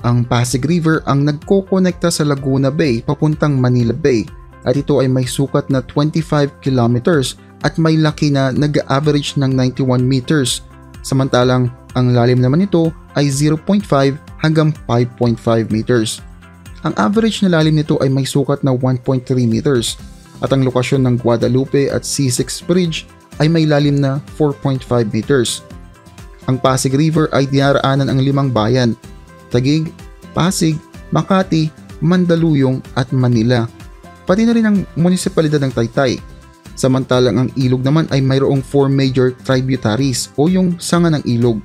Ang Pasig River ang nagkokonekta sa Laguna Bay papuntang Manila Bay at ito ay may sukat na 25 kilometers at may laki na nag-average ng 91 meters. Samantalang ang lalim naman nito ay 0.5 hanggang 5.5 meters. Ang average na lalim nito ay may sukat na 1.3 meters at ang lokasyon ng Guadalupe at C6 Bridge ay may lalim na 4.5 meters. Ang Pasig River ay dinaraanan ang 5 bayan: Taguig, Pasig, Makati, Mandaluyong at Manila. Pati na rin ang munisipalidad ng Taytay. Samantalang ang ilog naman ay mayroong 4 major tributaries o yung sanga ng ilog.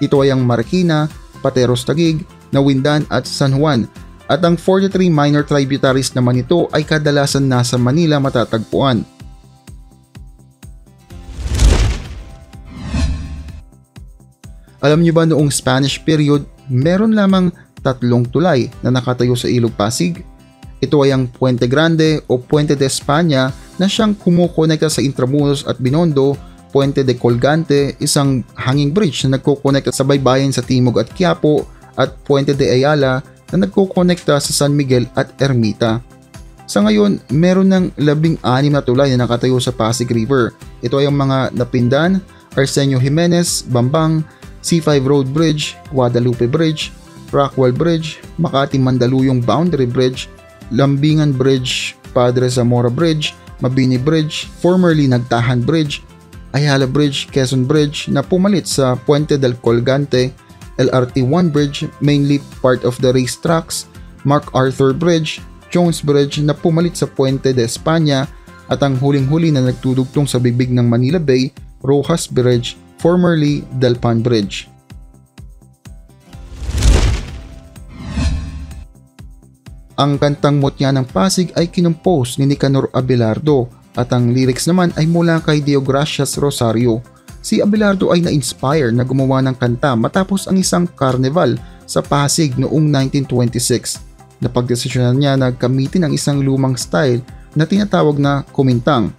Ito ay ang Marikina, Pateros Taguig, Nawindan at San Juan, at ang 43 minor tributaries naman ito ay kadalasan nasa Manila matatagpuan. Alam niyo ba noong Spanish period, meron lamang 3 tulay na nakatayo sa Ilog Pasig? Ito ay ang Puente Grande o Puente de España na siyang kumukonekta sa Intramuros at Binondo, Puente de Colgante, isang hanging bridge na nagkokonekta sa baybayin sa Timog at Quiapo, at Puente de Ayala na nagkokonekta sa San Miguel at Ermita. Sa ngayon, meron ng 16 na tulay na nakatayo sa Pasig River. Ito ay ang mga Napindan, Arsenio Jimenez, Bambang, C5 Road Bridge, Guadalupe Bridge, Rockwell Bridge, Makati Mandaluyong Boundary Bridge, Lambingan Bridge, Padre Zamora Bridge, Mabini Bridge, formerly Nagtahan Bridge, Ayala Bridge, Quezon Bridge na pumalit sa Puente del Colgante, LRT-1 Bridge, mainly part of the racetracks, MacArthur Bridge, Jones Bridge na pumalit sa Puente de España, at ang huling-huli na nagtudugtong sa bibig ng Manila Bay, Rojas Bridge, formerly Delpan Bridge. Ang kantang Mutya ng Pasig ay kinumpos ni Nicanor Abelardo at ang lyrics naman ay mula kay Deogracias Rosario. Si Abelardo ay na-inspire na gumawa ng kanta matapos ang isang carnival sa Pasig noong 1926. Napagdesisyonan niya na gamitin ang isang lumang style na tinatawag na kumintang.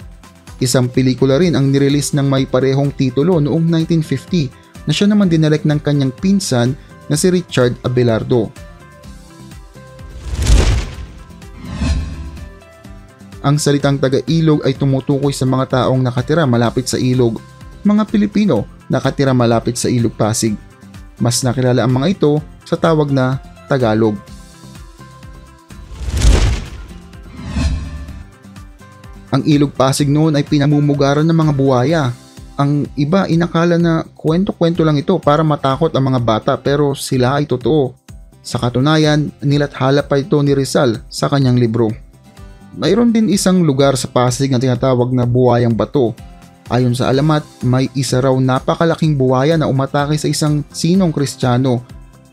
Isang pelikula rin ang nirelease ng may parehong titulo noong 1950 na siya naman dinalek ng kanyang pinsan na si Richard Abelardo. Ang salitang taga-ilog ay tumutukoy sa mga taong nakatira malapit sa ilog, mga Pilipino nakatira malapit sa Ilog Pasig. Mas nakilala ang mga ito sa tawag na Tagalog. Ang Ilog Pasig noon ay pinamumugaran ng mga buwaya. Ang iba inakala na kwento-kwento lang ito para matakot ang mga bata, pero sila ay totoo. Sa katunayan, nilathala pa ito ni Rizal sa kanyang libro. Mayroon din isang lugar sa Pasig na tinatawag na Buwayang Bato. Ayon sa alamat, may isa raw napakalaking buwaya na umatake sa isang sinong Kristiyano,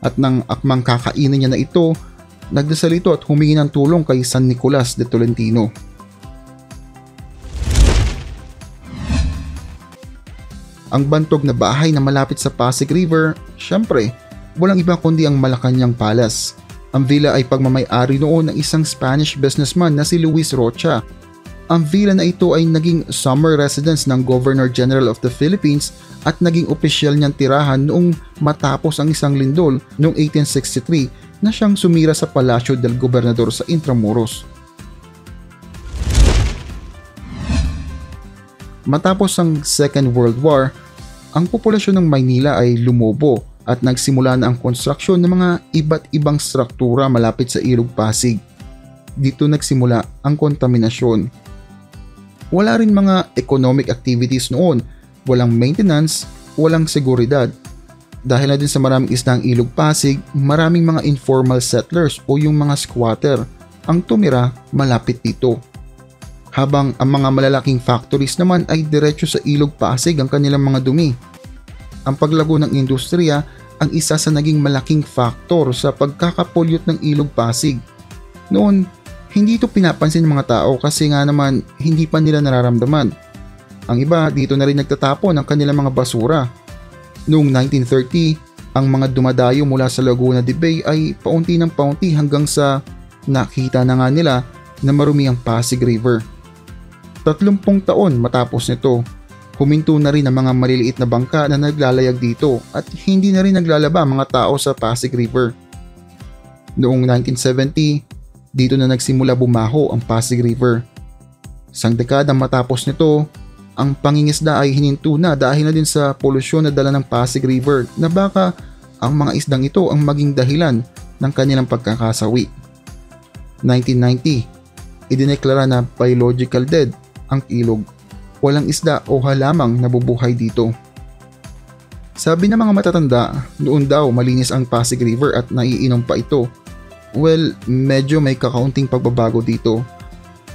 at nang akmang kakainin niya na ito, nagdasal ito at humingi ng tulong kay San Nicolas de Tolentino. Ang bantog na bahay na malapit sa Pasig River, syempre, walang iba kundi ang Malacañang Palace. Ang villa ay pagmamay-ari noon ng isang Spanish businessman na si Luis Rocha. Ang villa na ito ay naging summer residence ng Governor General of the Philippines at naging opisyal niyang tirahan noong matapos ang isang lindol noong 1863 na siyang sumira sa Palacio del Gobernador sa Intramuros. Matapos ang Second World War, ang populasyon ng Maynila ay lumobo at nagsimula na ang konstruksyon ng mga iba't ibang struktura malapit sa Ilog Pasig. Dito nagsimula ang kontaminasyon. Wala rin mga economic activities noon, walang maintenance, walang seguridad. Dahil na din sa maraming isdang Ilog Pasig, maraming mga informal settlers o yung mga squatter ang tumira malapit dito. Habang ang mga malalaking factories naman ay diretso sa Ilog Pasig ang kanilang mga dumi. Ang paglago ng industriya ang isa sa naging malaking faktor sa pagkakapolyut ng Ilog Pasig. Noon, hindi ito pinapansin ng mga tao kasi nga naman hindi pa nila nararamdaman. Ang iba dito na rin nagtatapon ng kanilang mga basura. Noong 1930, ang mga dumadayo mula sa Laguna de Bay ay paunti ng paunti hanggang sa nakita na nga nila na marumi ang Pasig River. 30 taon matapos nito, huminto na rin ang mga maliliit na bangka na naglalayag dito at hindi na rin naglalaba ang mga tao sa Pasig River. Noong 1970, dito na nagsimula bumaho ang Pasig River. Isang dekada matapos nito, ang pangingisda ay hininto na dahil na din sa polusyon na dala ng Pasig River na baka ang mga isdang ito ang maging dahilan ng kanilang pagkakasawi. 1990, idineklara na biological dead ang ilog. Walang isda o halamang nabubuhay dito. Sabi ng mga matatanda, noon daw malinis ang Pasig River at naiinom pa ito. Well, medyo may kakaunting pagbabago dito.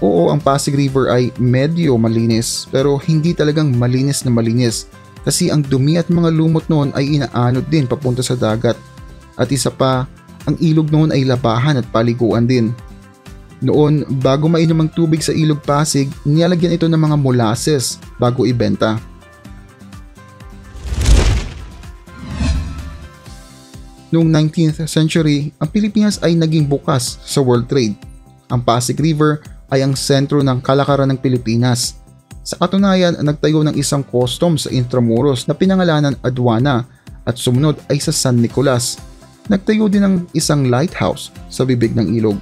Oo, ang Pasig River ay medyo malinis pero hindi talagang malinis na malinis kasi ang dumi at mga lumot noon ay inaanod din papunta sa dagat. At isa pa, ang ilog noon ay labahan at paliguan din. Noon, bago mainom ang tubig sa ilog Pasig, nilalagyan ito ng mga molasses bago ibenta. Noong 19th century, ang Pilipinas ay naging bukas sa world trade. Ang Pasig River ay ang sentro ng kalakaran ng Pilipinas. Sa katunayan, nagtayo ng isang customs sa Intramuros na pinangalanan Aduana at sumunod ay sa San Nicolas. Nagtayo din ng isang lighthouse sa bibig ng ilog.